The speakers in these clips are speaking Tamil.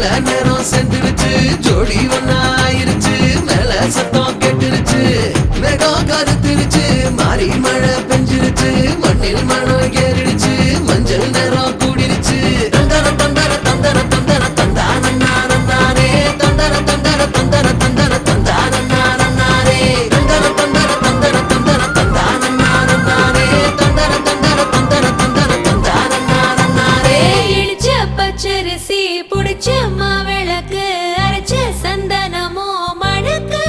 கால நேரம் சென்றுருச்சு ஜோடி ஒன்னாயிருச்சு மேல சத்தம் கேட்டுருச்சு மேகம் கருத்துருச்சு மாறி மழை பெஞ்சிருச்சு மண்ணில் மணம் ஏறிடுச்சு மஞ்சள் நேரம் கூடிருச்சு தந்தர தந்தர தந்தர தந்தர தந்தானே தந்தர தந்தர தந்தர தந்தர தந்தானே தந்தர தந்தர தந்தர தந்தர தந்தானே தந்தர தந்தர தந்தர தந்தர தந்தானே இடிச்ச பச்சரிசி புடிச்ச மாவிளக்கு அரைச்ச சந்தனமோ மணக்கு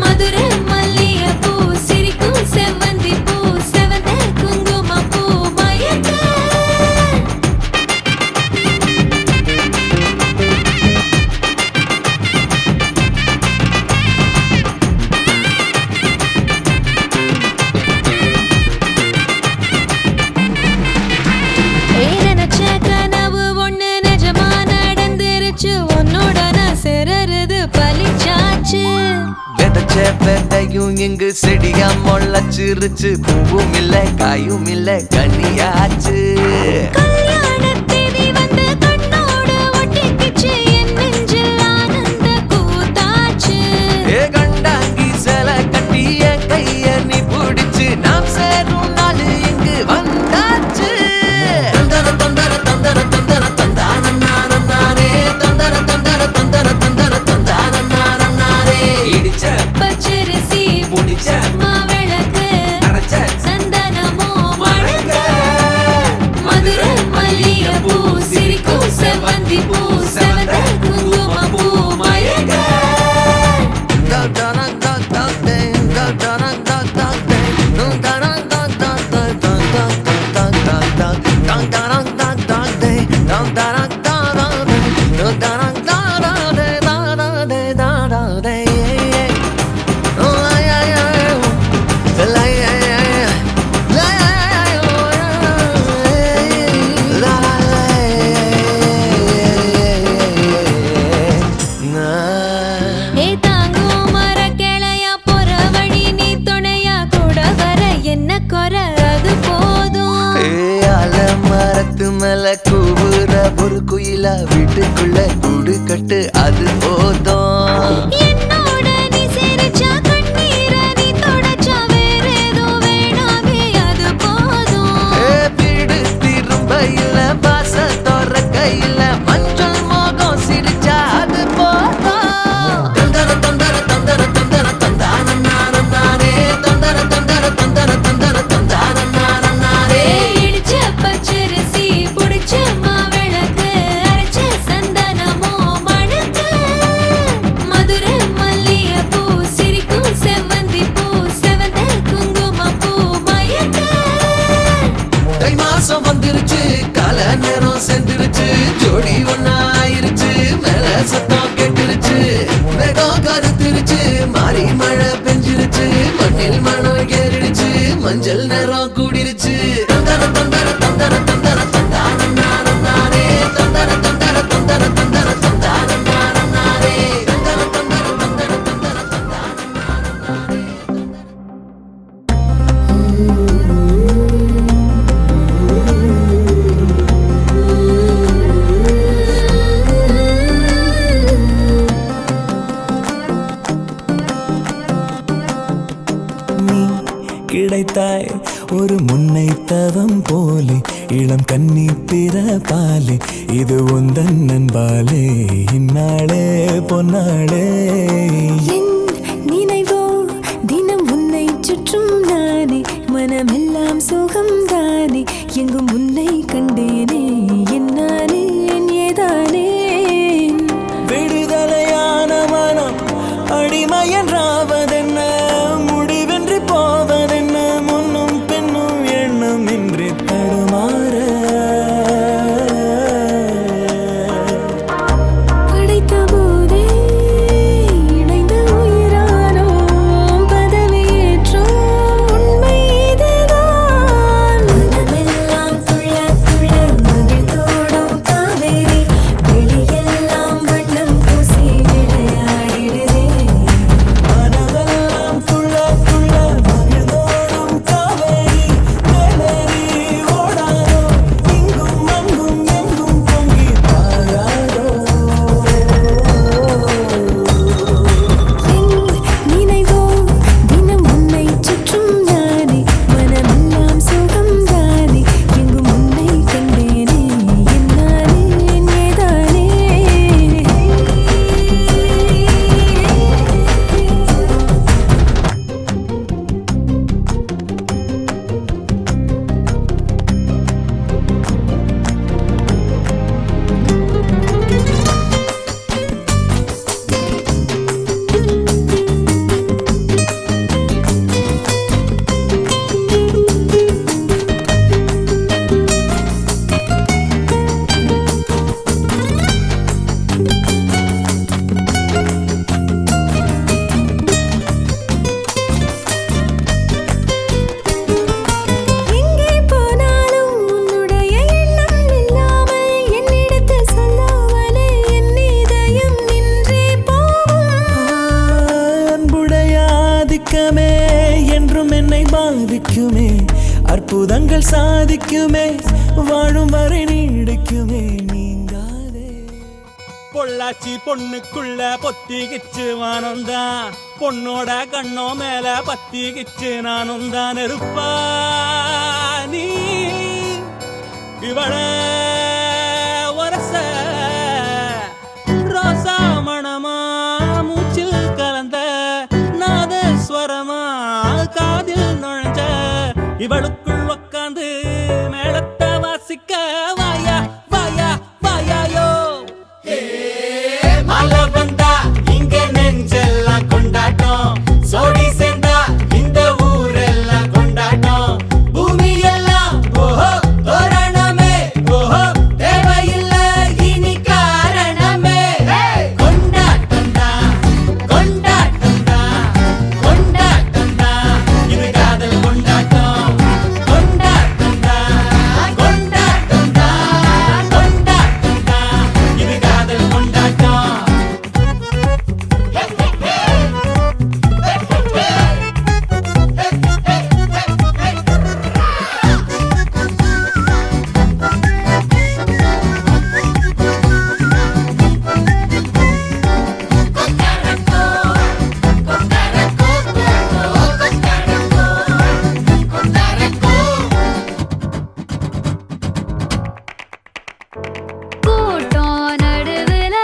மதுரை மல்லிகைப்பூ சிரிக்கும் செவ்வந்தி பூ செவந்த குங்குமப்பூ மயக்க நினைச்ச கனவு ஒண்ணு நிஜமா நடந்துருச்சு உன்னோட நான் சிறருது பலிச்சாச்சு விதைச்ச விதையும் இங்கு செடியா முளைச்சிருச்சு பூவும் இல்ல காயும் இல்ல கனியாச்சு கல்யாணத்தேதி வந்து கண்ணோடு ஒட்டிக்கிச்சு என் நெஞ்சில் ஆனந்த கூத்தாச்சு ஏ கண்டாங்கி சில கட்டி என் கைய நீ பிடிச்சு நாம் சேரும் நாள் இங்கு வந்தாச்சு தந்தர தந்தர தந்தர தந்தர தந்தானே தந்தர தந்தர தந்தர தந்தர தந்தானே இடிச்ச பச்சரிசி புடிச்ச மாவிளக்கு அரைச்ச சந்தனமோ மணக்க மதுரை மல்லிகைப்பூ சிரிக்கும் செவ்வந்தி பூ செவந்த குங்குமப்பூ மயக்க ஏ தாங்கும் மரக்கிளையா போற வழி நீ துணையா கூட வர என்ன குறை அது போதும் மரத்து மேல கூவுற ஒரு குயிலா வீட்டுக்குள்ள கூடு கட்டு அது போதும் என்னோட நீ சிரிச்சா கண்ணீர நீ தொடச்சா வேற ஏதோ வேணாமே அது போதும் வீடு திரும்ப இல்ல பாச தோற கையில மஞ்சள் மோகம் சிரிச்சா அது போதும் தந்தர தந்தர தந்தர தந்தர தந்தானே தந்தர தந்தர தந்தர தந்தர தந்தானே இடிச்ச பச்சரிசி புடிச்ச மாவிளக்கு அரைச்ச சந்தனமோ மணக்க மதுரை மல்லிகைப்பூ சிரிக்கும் செவ்வந்தி பூ செவந்த குங்குமப்பூ மயக்க தை மாசம் வந்துருச்சு கால நேரம் சென்றுருச்சு ஜோடி ஒன்னாயிருச்சு மேல சத்தம் கேட்டுருச்சு மேகம் கருத்துருச்சு மாறி மழை பெஞ்சிருச்சு மண்ணில் மணம் ஏறிடுச்சு மஞ்சள் நேரம் கூடிருச்சு தந்தர தந்தர தந்தர தந்தர தந்தானே தந்தர தந்தர தந்தர தந்தர தந்தானே தந்தர தந்தர தந்தர தந்தர தந்தானே நீ கிடைத்தாய் ஒரு முன்னை தவம் போலே இளம் கன்னி பிறப்பாலே இது உந்தன் நண்பாலே இந்நாளே பொன்னாளே என் நினைவோ தினம் உன்னை சுற்றும் நானே மனமெல்லாம் சுகம் தானே எங்கும் உன்னை கண்டேனே என்னானே ஏதானே விடுதலையான மனம் அடிமையன்றாவதென்ன முடிவென்று போவதென்ன முன்னும் பின்னும் எண்ணம் இன்றி தடுமாற படைத்த போதே இணைந்த உயிரானோம் பதவியேற்றோம் உண்மை இதுதான் மனமெல்லாம் துள்ளி துடிக்குமே, அற்புதங்கள் சாதிக்குமே, வாழும் வரை நீடிக்குமே நீங்காதே. பொள்ளாச்சி பொண்ணுக்குள்ள பொத்திக்கிச்சு வானந்தான், பொண்ணோட கண்ணோ மேல பத்திக்கிச்சு நானும் தான் இருப்பா. நீ இவள வரச ரோசா மணமா மூச்சில் கலந்த நாதஸ்வரமா காதில் நுழைஞ்ச இவளுக்குள் உக்காந்து மேளத்தை வாசிக்க வாயா வாயா வாயாயோ. மழை வந்தா இங்க நெஞ்செல்லாம் கொண்டாட்டம், சோடி சேர்ந்தா இந்த ஊரெல்லாம் கொண்டாட்டம். பூமி எல்லாம் ஓஹோ தோரணமே, ஓஹோ தேவையில்லை இனி காரணமே. கொண்டாட்டம் தான் கொண்டாட்டம் தான் கொண்டாட்டம் தான், இது காதல் கொண்டாட்டம். கொண்டாட்டம் தான் கொண்டாட்டம் தான் கொண்டாட்டம் தான், இது காதல் கொண்டாட்டம். கூட்டம் நடுவுல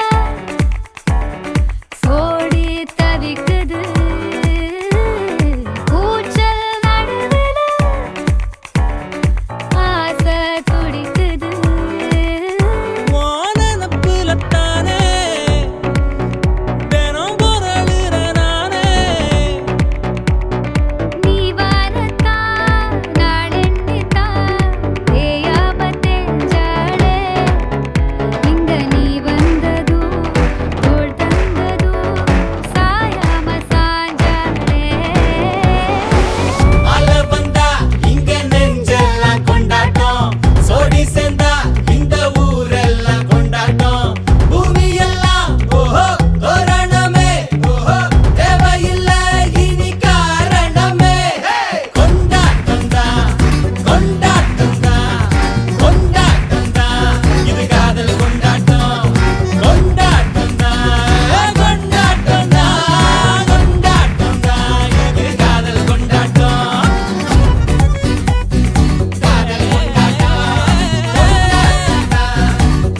சோடி தவிக்குது, கூச்சல் நடுவுல ஆசை துடிக்குது. வானப்புலத்தானே தினம் பொருளுற நானே, நீ வரத்தான் நாளெண்ணித்தான் தேயாம தெஞ்சாளே, இங்க நீ வந்ததும் தோள் தந்ததும் சாயாம சாஞ்சாளே. மழை வந்தா இங்க நெஞ்செல்லாம் கொண்டாட்டம், சோடி சேர்ந்தா இந்த ஊரெல்லாம் கொண்டாட்டம். பூமி எல்லாம் ஓஹோ தோரணமே, ஓஹோ தேவையில்லை இனி காரணமே. கொண்டாட்டம் தான் கொண்டாட்டம் தான் கொண்டாட்டம் தான், இது காதல் கொண்டாட்டம். கொண்டாட்டம் தான் கொண்டாட்டம் தான் கொண்டாட்டம் தான், இது காதல் கொண்டாட்டம். காதல் கொண்டாட்டம்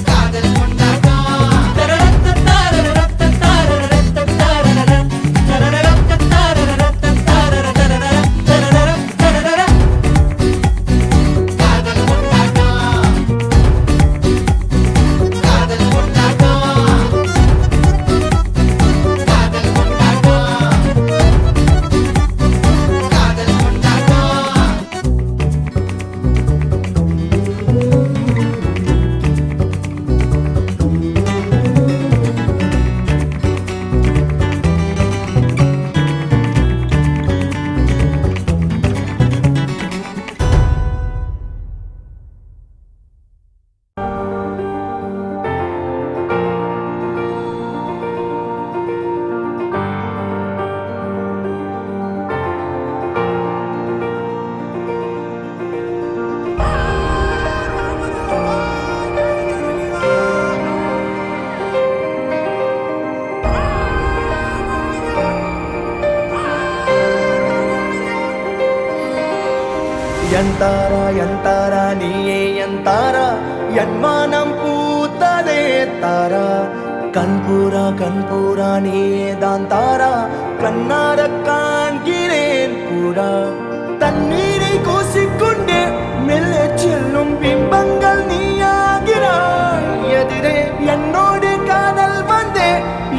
காதல் கொண்டாட்டம். காதல் கொண்டாட்டம் காதல் கொண்டாட்டம் காதல் கொண்டாட்டம் காதல் கொண்டாட்டம். ಎಂತಾರಾ ಎಂತಾರಾ ನೀಯೇ ಎಂತಾರಾ என்மானம் பூத்ததே தாரா, கண்பூரா கண்பூரா நீயே தான் தாரா, கண்ணார காண்கிறேன் கூடா. தண்ணீரை கூசிக்கொண்டே மெல்ல செல்லும் பிம்பங்கள் நீயாகிறாய் எதிரே. என்னோடு காதல் வந்தே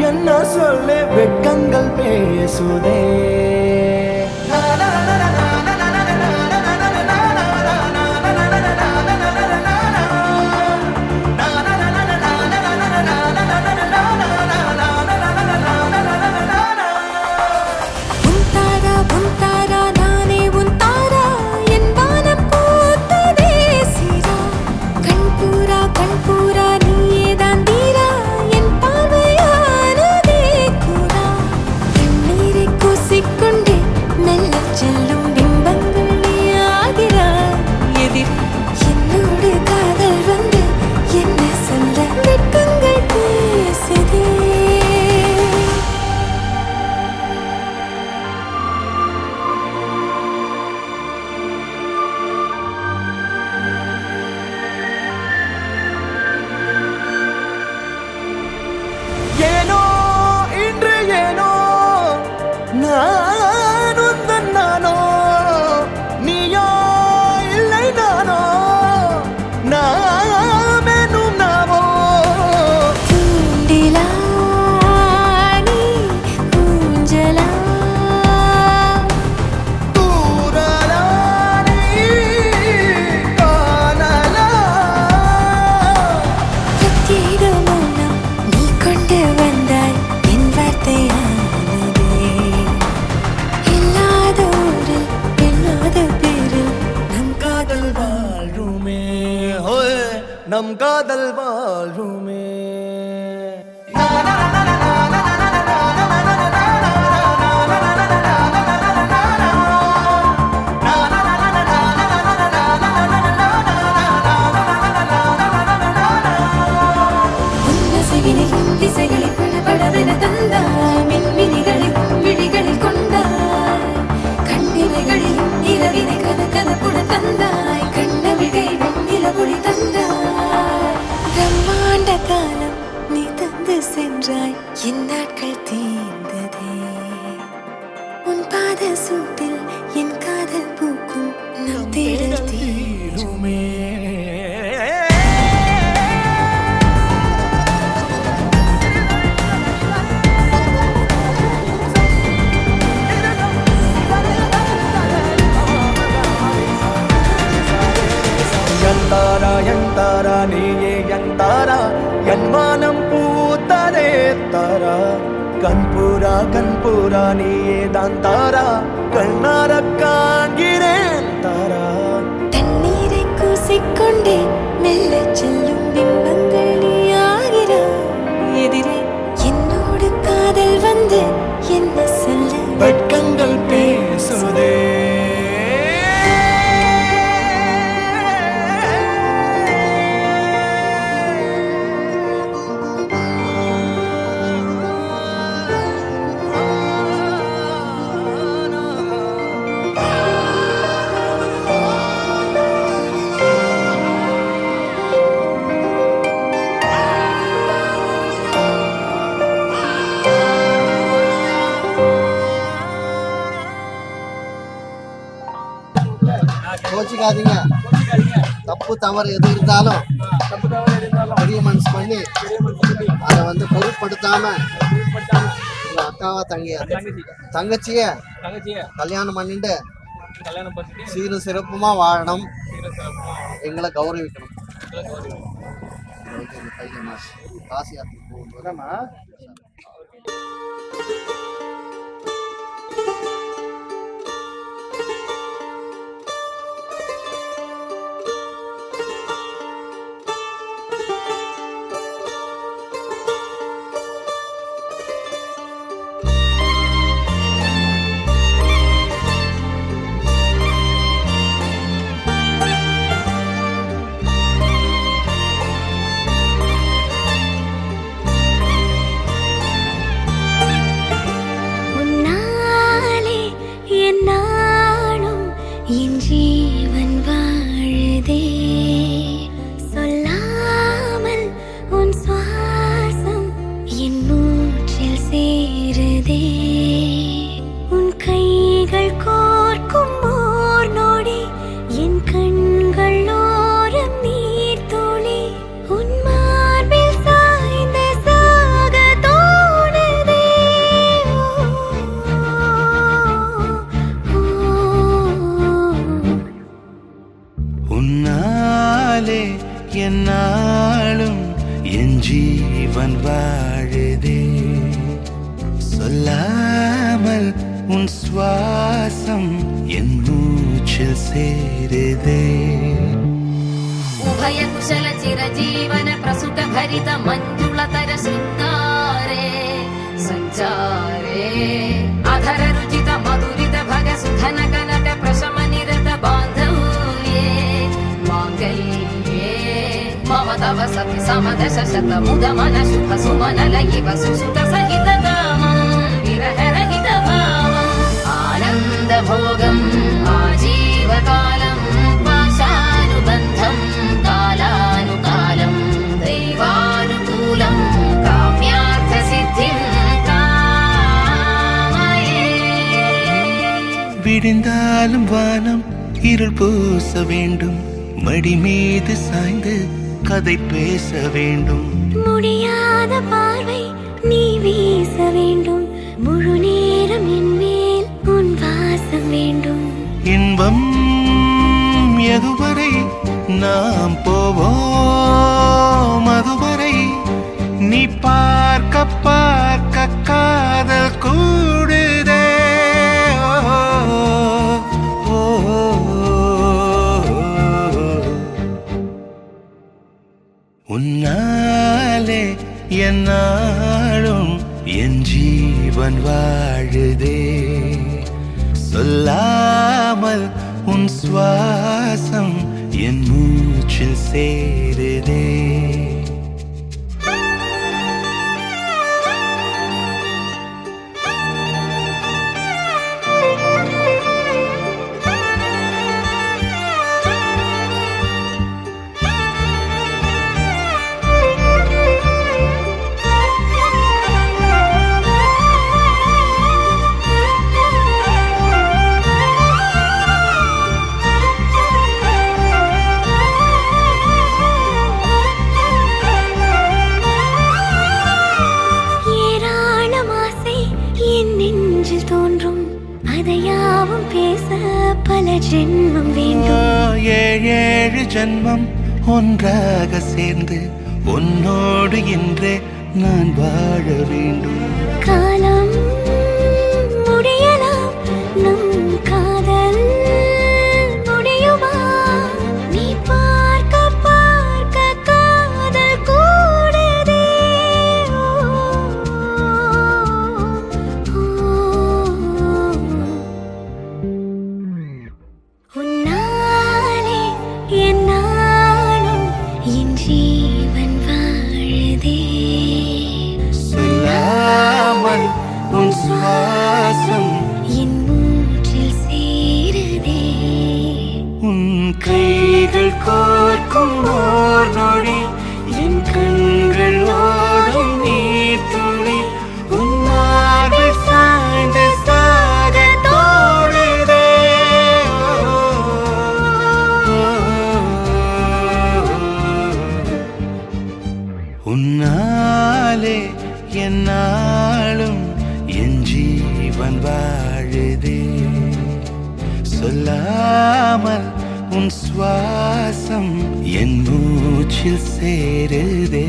என்ன சொல்ல வெட்கங்கள் பேசுதே. உன் தாரா நானே உன் தாரா, என் வானம் பூத்ததே சீரா. கண்பூரா நீயே தான் தீரா, என் பார்வையானதே கூடா. கண்ணீரை என் நாட்கள் தீர்ந்ததே உன் பாத சூட்டில் என் காதல் பூக்கும் நம் தேடல் தீருமே எந்தாரா எந்தாரா நீயே எந்தாரா என் மானம் பூத்ததே தாரா கண்பூரா நீயே தான் தாரா கண்ணார காண்கிறேன் தாரா தண்ணீரை கூசிக்கொண்டே மெல்ல செல்லும் பிம்பங்கள் நீயாகிறாய் எதிரே என்னோடு காதல் வந்து என்ன சொல்ல வெட்கங்கள் பேசுதே கோச்சிக்காதீங்க. தப்பு தவறு எது இருந்தாலும் பெரிய மனசு பண்ணி அதை வந்து பொருட்படுத்தாம உங்க அக்காவா தங்கச்சிய கல்யாணம் பண்ணிட்டு சீரும் சிறப்புமா வாழணும், எங்களை கௌரவிக்கணும். காசி யாத்திரை போகும்போது உன்னாலே என் நாளும் என் ஜீவன் வாழுதே சொல்லாமல் உன் சுவாசம் என் மூச்சில் சேருதே உன் கைகள் கோர்க்கும் ஓர் நொடி என் கண்கள் ஓரம் நீர் துளி உன் மார்பில் சாய்ந்த சாக தோணுதே உன்னாலே என்னாலும் என் ஜீவன் வாழுதே சொல்லாமல் உன் சுவாசம் என் மூச்சில் சேருதே उभय कुशल चिरजीवन प्रसुत भरित मञ्जुलतर शृङ्गारे सञ्चारे अधर रुचित मधुरित भग सुधन कनक प्रशम निरत बान्धव्ये माङ्गल्ये मम तव सति समदश शत मुद मन शुभ सुमन लयिव सुसुत सहित कामं विरह रहित भावम् आनन्द भोगम् आजीवकालं पाशानुबन्धं कालानुकालं दैवानुकूलं काम्यार्थसिद्धिं कामये விடிந்தாலும் வானம் இருள் பூச வேண்டும், மடி மீது சாய்ந்து கதை பேச வேண்டும். முடியாத பார்வை நீ வீச வேண்டும், முழு நேரம் என் மேல் உன் வாசம் வேண்டும். இன்பம் எதுவரை நாம் போவோம் அதுவரை நீ பார்க்க பார்க்க காதல் கூடுதே. ஓ, ஓ, உன்னாலே என்னாலும் என் ஜீவன் வாழுதே சொல்லாமல் உன் சுவாசம் என் மூச்சில் சேருதே. ஜென்மம் வேண்டும். ஏழு ஜென்மம் ஒன்றாக சேர்ந்து உன்னோடு இன்றே நான் வாழ வேண்டும். காலம் முடியலாம், நம் காதல் முடியுமா? நீ பார்க்க பார்க்க காதல் கூடுதே. உன்னாலே என் நாளும் என் ஜீவன் வாழுதே. சொல்லாமல் உன் சுவாசம் என் மூச்சில் சேருதே. உன் கைகள் கோர்க்கும் ஓர் நொடி என் கண்கள் ஓடும் நீர் துளி உன் மார்பில் சாய்ந்து சாக தோடுதே. உன்னாலே என் நாளும் என் ஜீவன் வாழுதே. சொல்லாமல் உன் சுவாசம் என் மூச்சில் சேருதே.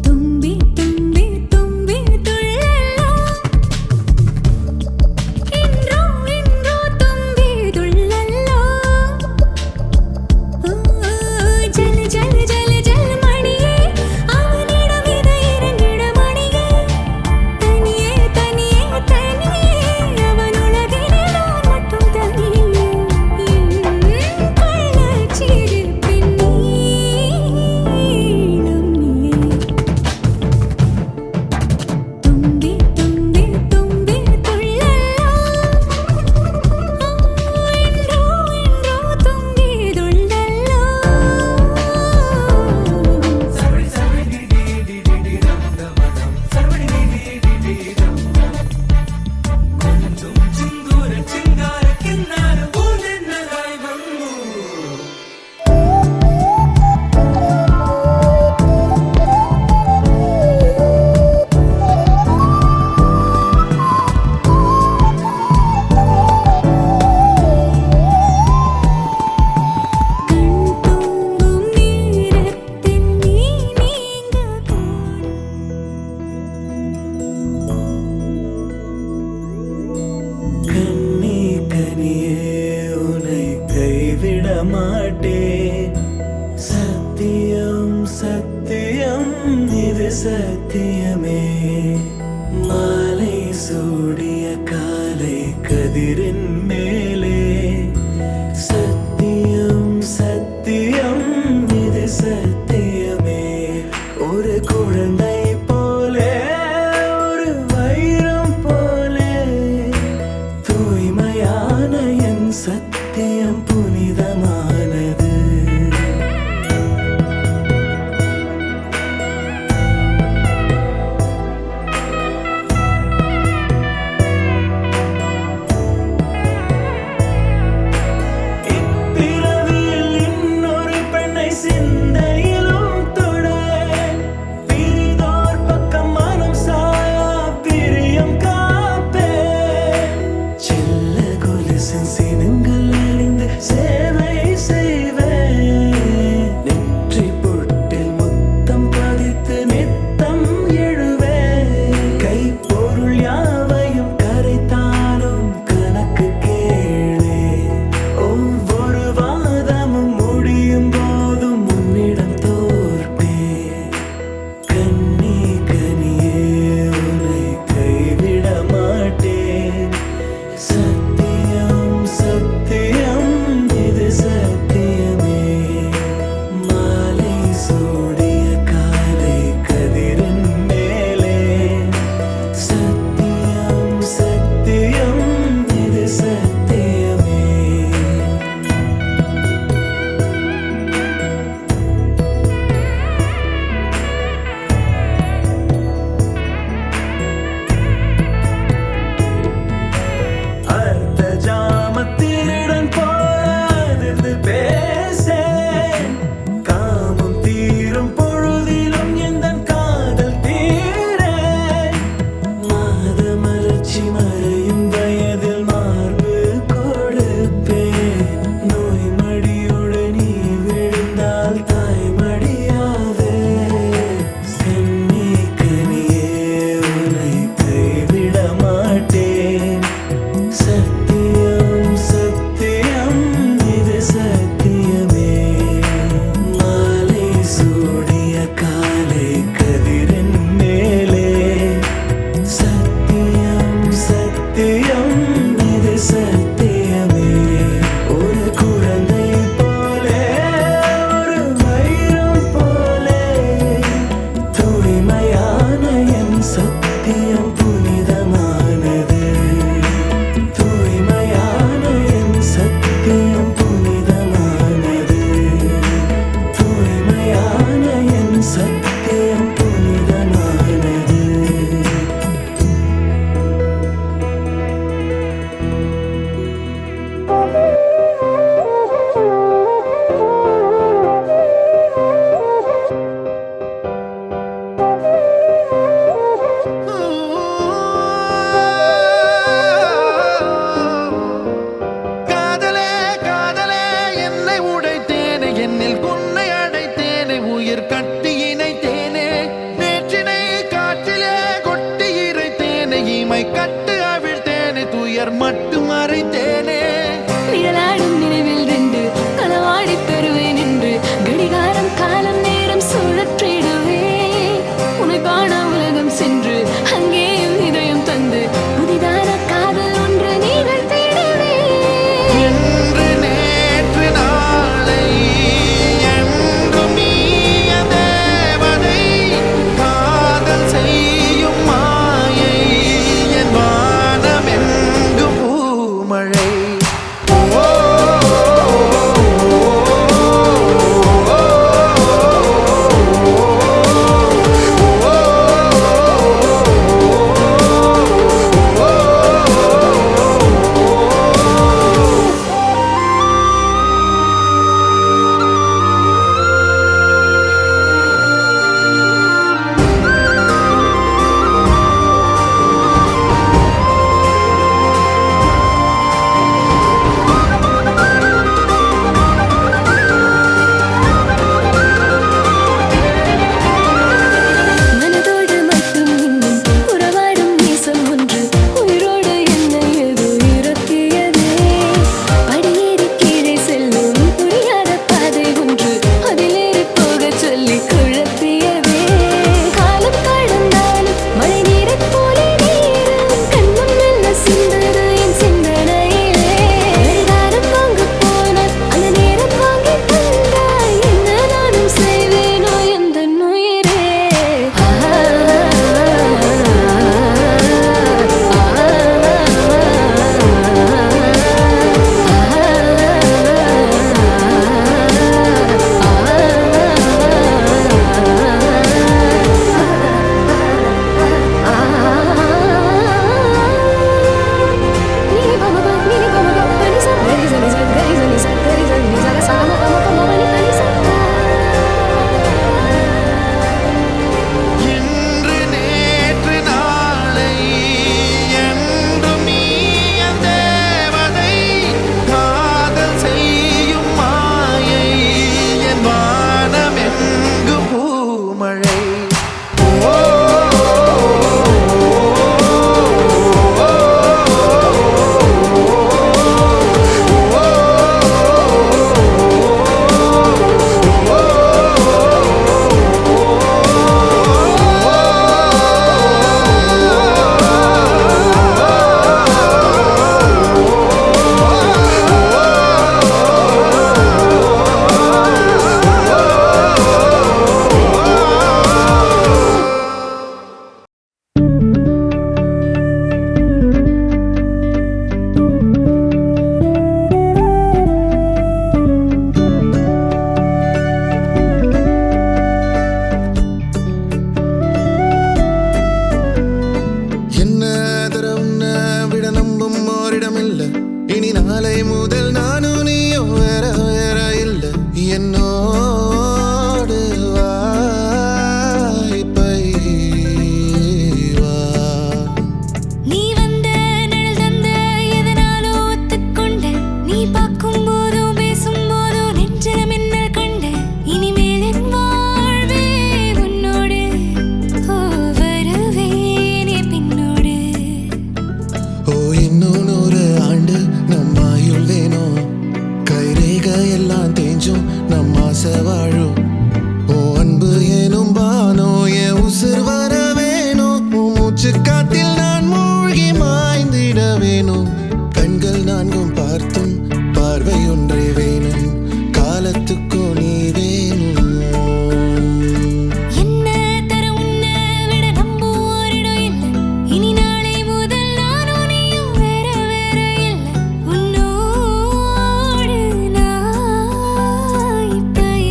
தும்பி தும்பி தும்பி துள்ளலாம், இன்றோ இன்றோ தும்பி துள்ளலாம். ஜல் ஜல் ஜல் ஜல் மணியே, அவனிடம் இதை இரண்டிட மணியே. தனியே தனியே தனியே, அவன் உலகிலே நான் மட்டும் தனியே. என் கள்ளச்சிரிப்பின் நீளம் நீயே. தும்பி தும்பி தும்பி துள்ளலாம், இன்றோ இன்றோ தும்பி துள்ளலாம். கண் தூங்கும் நேரத்தில் நீ நீங்க கண்ணே கனியே உன்னை கைவிட மாட்டேன். சத்தியம் சத்தியம் இது சத்தியமே. மாலை சூடிய காலை கதிரின் மேலே சத்தியம் சத்தியம் இது சத்தியமே. ஒரு குழந்தை போலே ஒரு வைரம் போலே தூய்மையான என் சத்தியம் புனிதமானது. பார்த்தும் பார்வை ஒன்றே வேணும், காலத்துக்கும் நீ வேணும். என்ன தர உன்னை விட நம்ம ஓரிடம் இல்லை. இனி நாளை முதல் நானும் நீயும் வேற வேற இல்லை. உன்னோடு நான் இப்பயேதான்.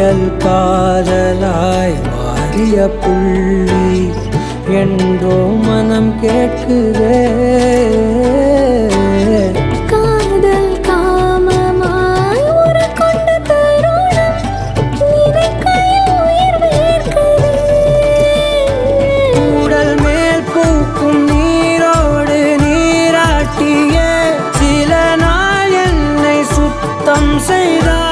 காதல் காதலாய் மாறிய புள்ளி என்றோ மனம் கேட்குதே. காதல் காமமாய் உருக்கொண்ட தருணம் நினைக்கையில் உயிர் வேர்க்குதே. உடல் மேல் பூக்கும் நீரோடு நீராட்டிய சில நாள் என்னை சுத்தம் செய்தார்.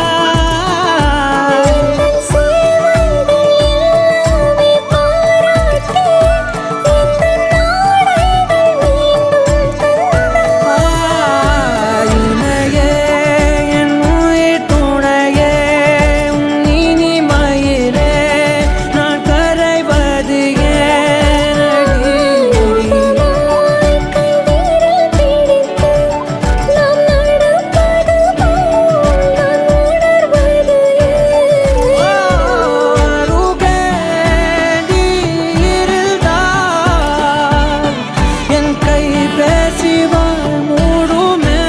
எந்தன் சேவைகள் எல்லாமே பாராட்டி எந்தன் நாடைகள் மீண்டும் தந்தார். இணையே என் உயிர் துணையே உன் இனிமையிலே நான் கரைவது ஏனடி? மோகமாய் கைவிரல் பிடித்து நாம் நடப்பது போல் நான் உணர்வது ஏன்? அருகே நீ இருந்தால் என் கை பேசிவாள் மூடுமே.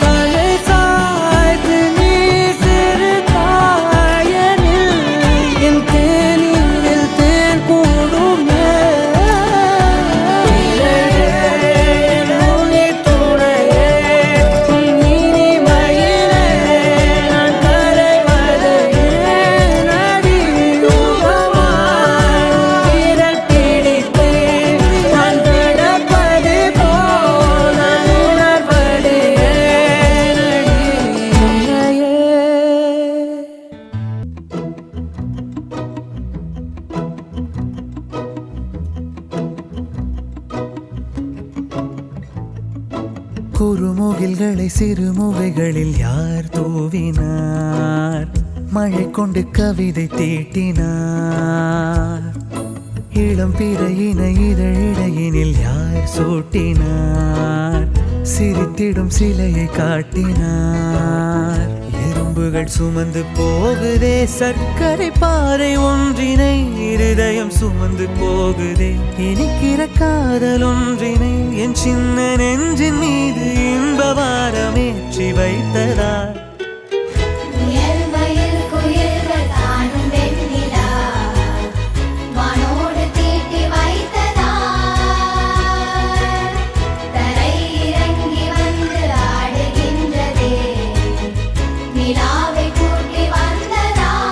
தலை சாய்த்து நீ சிரித்தாயனில் என் தேனில் தேன் கூடுமே. என் உயிர் துணையே உன் இனிமையிலே நான் கரைவது ஏனடி? யுகமாய் விரல் பிடித்து நான் நடப்பது போல் நான் உணர்வது ஏனடி? உன்னையே. குறுமுகில்களை சிறுமுகைகளில் யார் தூவினார்? மழை கொண்டு கவிதை தீட்டினார். இளம் பிறையின இதழிடையினில் யார் சூட்டினார்? சிரித்திடும் சிலையை காட்டினார். எறும்புகள் சுமந்து போகுதே சர்க்கரை பாறை ஒன்றினை இருதயம் சுமந்து போகுதே. இனிக்கிற காதல் ஒன்றினை என் சின்ன நெஞ்சின் மீது இன்ப வாரமேற்றி வைத்ததார். முயல் மயில் குயில்கள் தானும் வெண்ணிலா வானோடு தீட்டி வைத்ததார். தரை இறங்கி வந்து ஆடுகின்றதே நிலாவை கூட்டி வந்ததார்.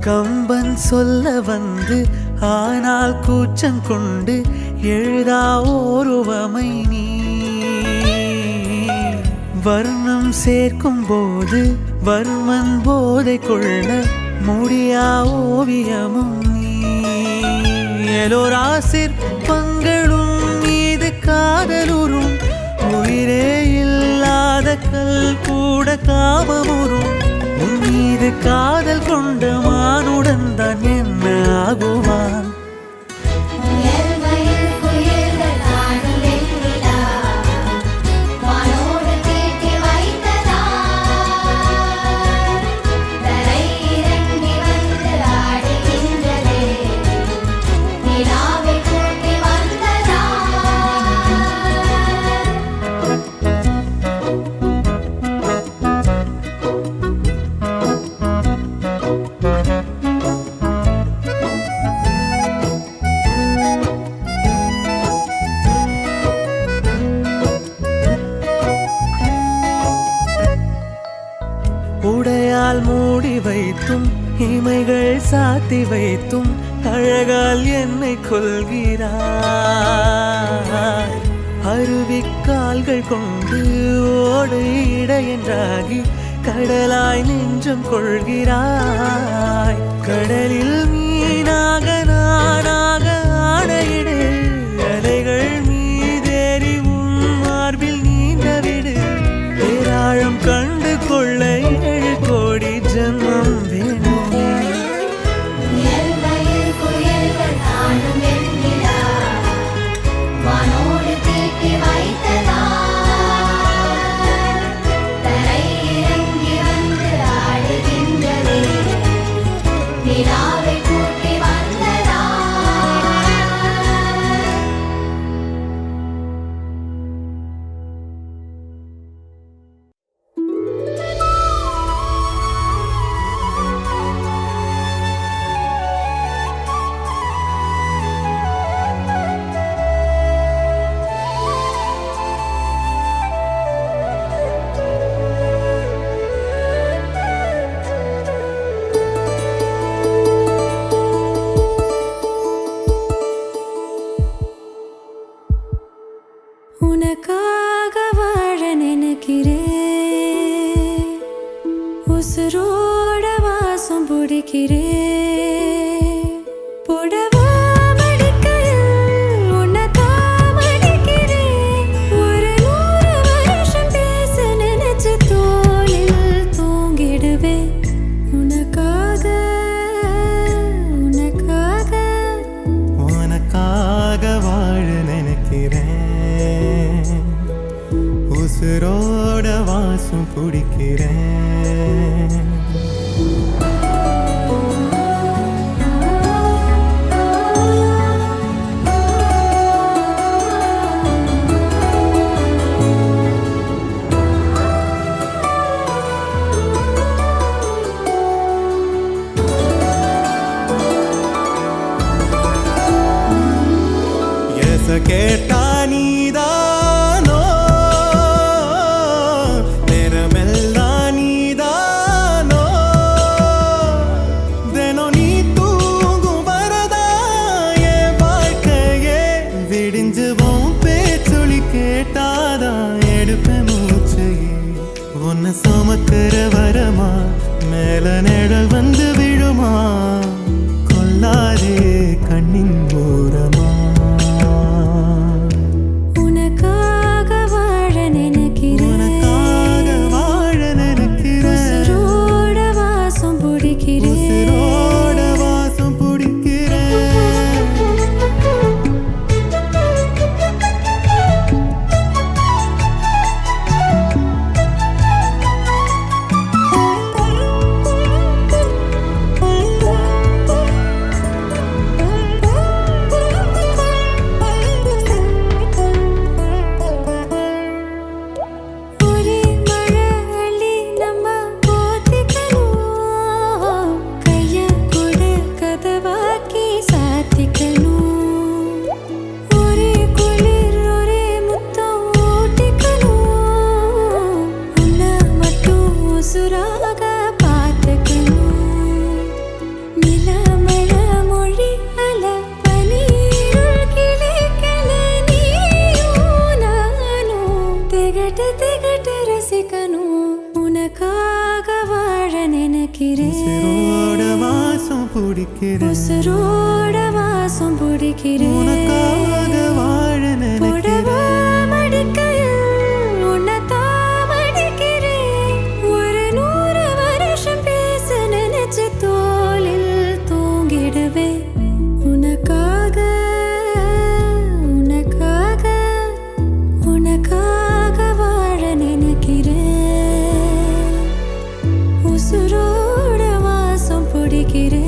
கம்பன் சொல்ல வந்து ஆனால் கூச்சம் கொண்டு எழுதா ஓருவமை நீ. வர்ணம் சேர்க்கும் போது வர்மன் போதை கொள்ள முடியா ஓவியமும் நீ. எலோரா சிற்பங்களும் மீது காதலுறும் உயிரே இல்லாத கல் கூட காமமுறும். உன் மீது காதல் கொண்ட மானுடன் தான் என்ன ஆகுவான்? முயல் மயில் குயில்கள் தானும் வெண்ணிலா வானோடு தீட்டி வைத்ததார். தரை இறங்கி வந்து ஆடுகின்றதே நிலாவை கூட்டி வந்ததார். உடையால் மூடி வைத்தும் இமைகள் சாத்தி வைத்தும் அழகால் என்னை கொள்கிறாய். அருவிக்கால்கள் கொண்டு ஓடு இடையென்றாகி கடலாய் நெஞ்சம் கொள்கிறாய். கடலில் மீனாக நானாக ஆடையிடு அலைகள் மீதேறி உன் மார்பில் நீண்டவிடு. பேராழம் கண்டு கொள்ள 7 கோடி ஜன்மம் வேண்டுமே. முயல் மயில் குயில்கள் தானும் வெண்ணிலா வானோடு தீட்டி வைத்ததார். வாசம் பிடிக்கிறேன். கேட்டா நீதானோ நேரமெல்லாம் நீதானோ தினம் நீ தூங்கும் வரதா என் வாழ்க்கையே விடிஞ்சுவோம் பேச்சொலி கேட்டாதான் எடுப்பேன் மூச்சையே உன்னை சுமக்கிற வரமா மேல நிழல் வந்து விழுமா கொல்லாதே கண்ணின் ஓரமா உசுரோட வாசம் பிடிக்கிறேன் உனக்காக வாழ நினைக்கிறேன் மடிக்கையில் உன்னைத்தான் மடிக்கிறேன் ஒரு 100 வருஷம் பேச நினைச்ச தோளில் தூங்கிடுவேன் உனக்காக உனக்காக உனக்காக வாழ நினைக்கிறேன் உசுரோட வாசம் பிடிக்கிறேன்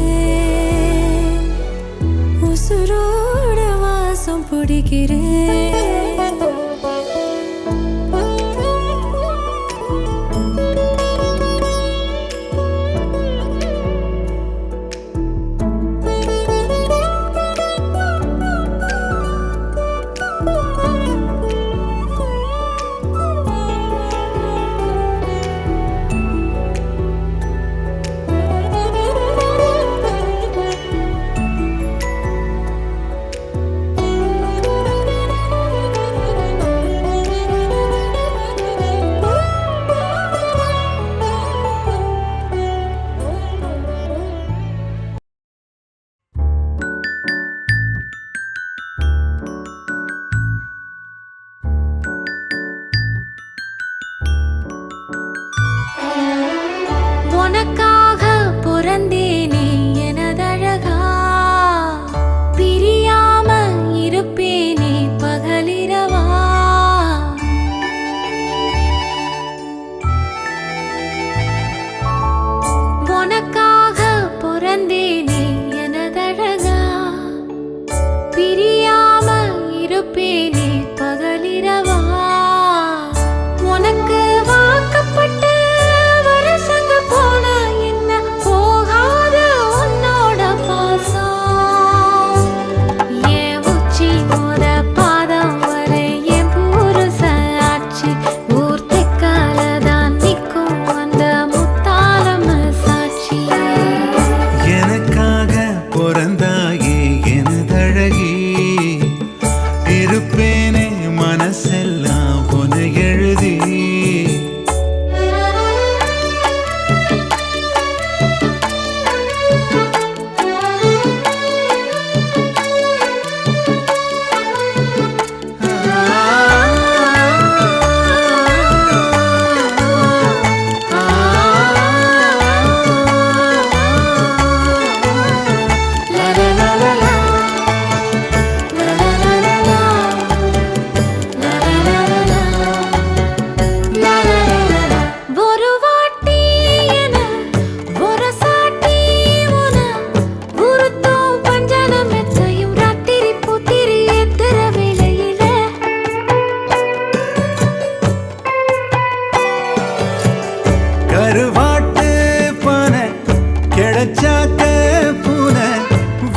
உசுரோட வாசம் பிடிக்கிறேன்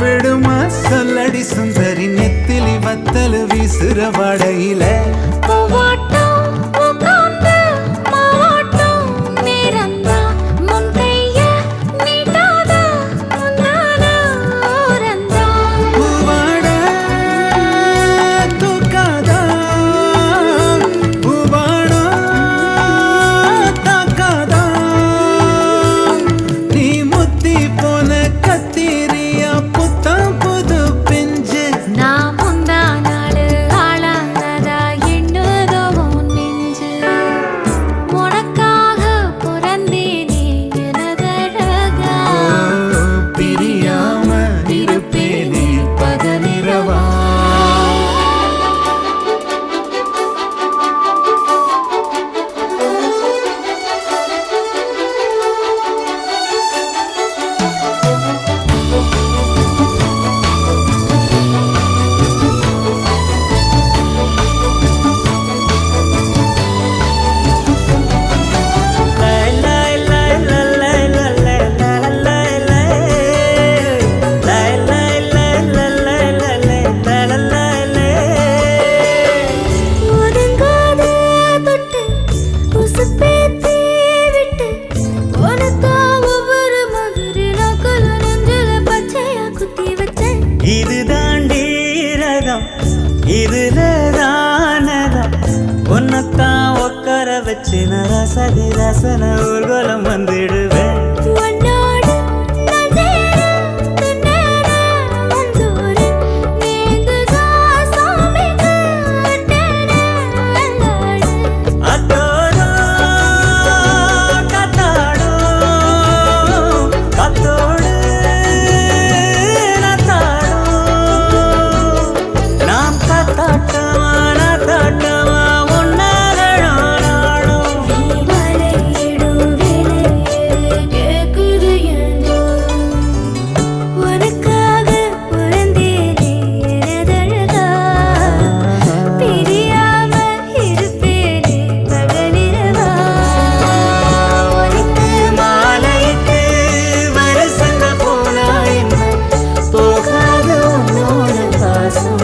விடுமா சொல்லடி சுந்தரி நெத்திலி வத்தல் வீசுற வடையில பூவாட்டம் உட்கார்ந்து மாவாட்டம் நேரந்தான் முன் கைய நீட்டாத முன்னால ஓரந்தான் பூவாட தூக்காதா பூவாடா தாக்காதா நீ முத்தி போன கத்திரியா புத்தம் புது பிஞ்சு நான் முந்தா நாடு ஆளானதா எண்ணுதோ உன் நெஞ்சு உனக்காக பிறந்தேனே எனதழகா பிரியாம இருப்பேனே பகலிரவா ஒதுங்காத தொட்டு உசுப்பேத்தி விட்டு உனக்கா ஒவ்வொரு மாதிரி நக்கல நெஞ்சில பச்சையா குத்தி வச்சேன் இது தாண்டி ரகம் இதுல தானதம் உன்னத்தான் உட்கார வச்சு ரசதி ரசன ஊர்வலம் வந்துடுவேன் உன்னோடு நான் சேர தின்னேன மஞ்சோறு நீங்குதா சாமிக்கு அட்டேன அல்லாடு அத்தோடோ கத்தாடோ கத்தோடு நத்தாடோ நாம் கத்தாட்டமா நத்தாட்டமா உன்னாலோ மலையிடும் விலையேறு கேக்குது என்றோ உனக்காக பிறந்தேனே எனதழகா பிரியாம இருப்பேனே பகலிரவா உனக்கு மாலையிட்டு வரசங்க போனாயின் போகாத உன்னோட பாசம்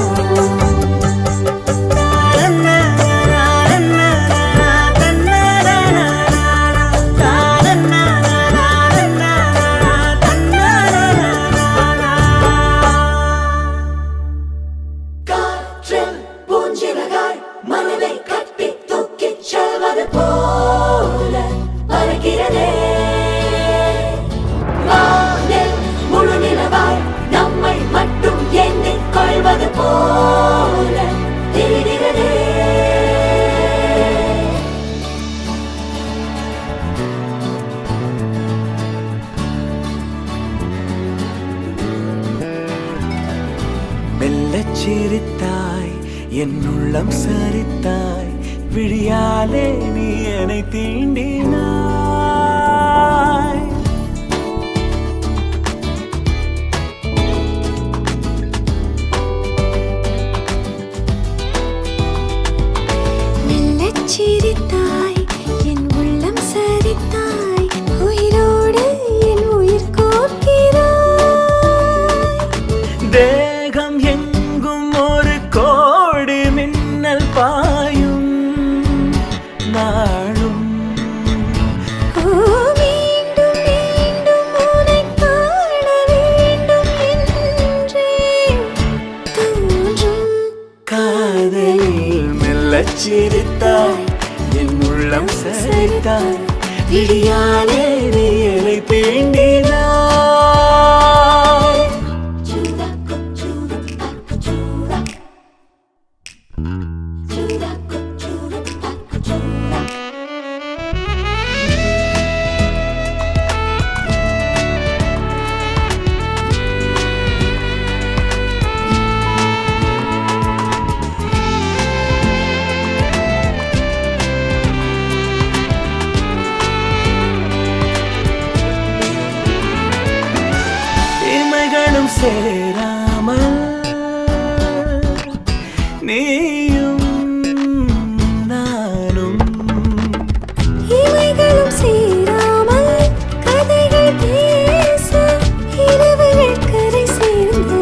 காற்றில் பூஞ்சிறகாய் மனதை கட்டி தூக்கிச் செல்வது போல பறக்கிறதே வானில் முழு நிலவாய் நம்மை மட்டும் எண்ணிக் கொள்வது போல தெரிகிறதே மெல்லச் சிரித்தாய் என் உள்ளம் சரித்தாய் விழியாலே நீ என்னை தீண்டினாய் மெல்லச் சிரித்தாய் என் உள்ளம் சரித்தாய் உயிரோடு என் உயிர் கோர்க்கிறாய் தேகம் எங்கும் ஒரு கோடி மின்னல் பாயும் நாளும் ஓ மீண்டும் மீண்டும் உன்னைக் காண வேண்டும் என்றே தோன்றும் காதலில் மெல்லச் சிரித்தாய் என் உள்ளம் சரித்தாய் விழியாலே நீ என்னை தீண்டினாய் சூடா குச்சூடா குச்சூடா சூடா குச்சூடா குச்சூடா இமைகளும் சேராமல் நீயும் நானும் இமைகளும் சேராமல் கதைகள் பேச இரவுகள் கரை சேர்ந்து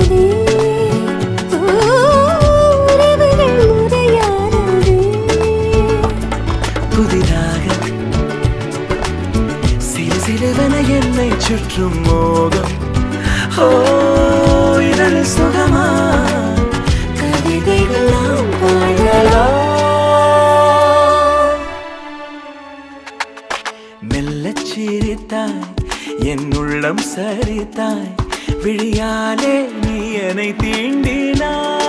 விழியாலே நீ என்னை தீண்டினாய்.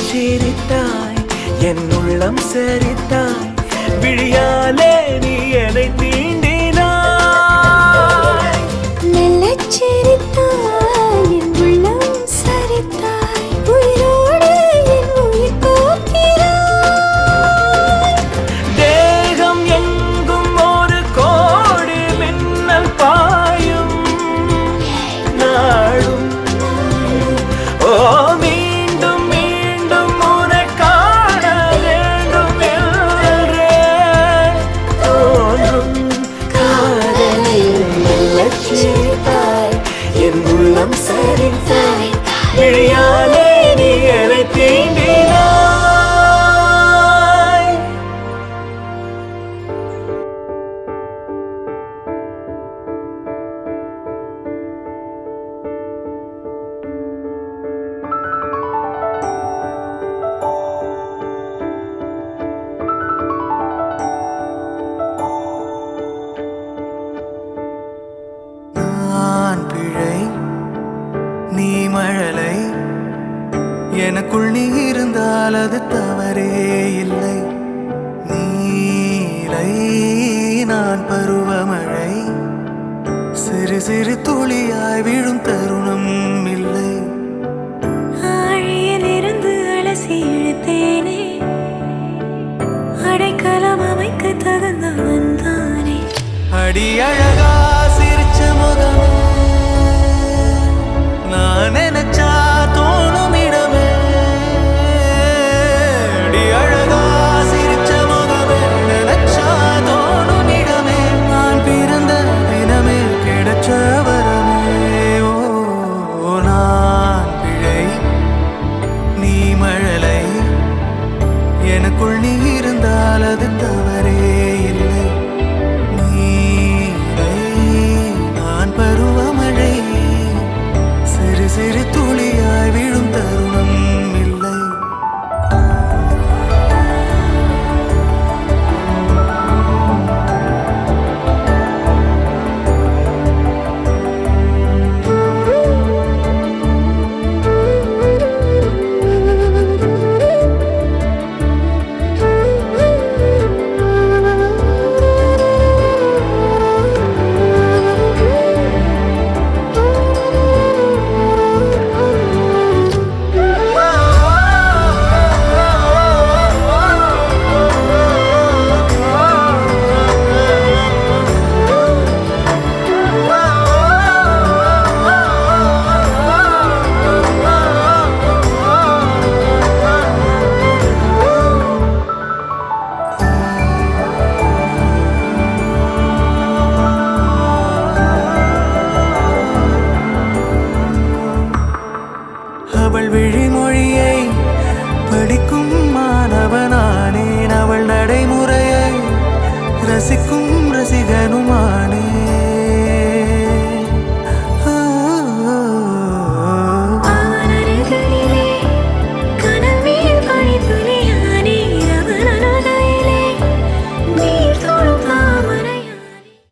சிரித்தாய் என் உள்ளம் சரித்தாய் விழியாலே நீ என்னை தீண்டினாய். மெல்லச் சிரித்தாய் என் உள்ளம் சரித்தாய் உயிரோடு என் உயிர் போக்கிறாய். தேகம் எங்கும் ஒரு கோடி மின்னல் பாயும் நாளும் ஓ சரித்தாய் விழியாலே நீ என்னை தீண்டினாய். நான் பிழை நீ மழலை எனக்குள் நீ இருந்தால் அது தவறே இல்லை. நீலை நான் பருவமழை சிறு சிறு துளியாய் விழும் தருணம் இல்லை. ஆழியிலிருந்து அலசி இழுத்தேனே அடைக்கலம் அமைக்க தகுந்தவன் தானே. அடி அழகா சிரிச்ச முகமே நான் நினைச்சா தோணும் இடமே. அடி அழகா சிரிச்ச முகமே நினைச்சா தோணும் இடமே. நான் பிறந்த தினமே கிடைச்ச வரமே. ஓ நான் பிழை நீ மழலை எனக்குள் நீ இருந்தால் அது தவறே இல்லை. நீலை நான் பருவமழை சிறு சிறு துளியாய் விழும் தருணம் இல்லை. அவள் விழிமொழியை படிக்கும் மாணவனானேன். அவள் நடைமுறையை ரசிக்கும் ரசிகனுமானேன்.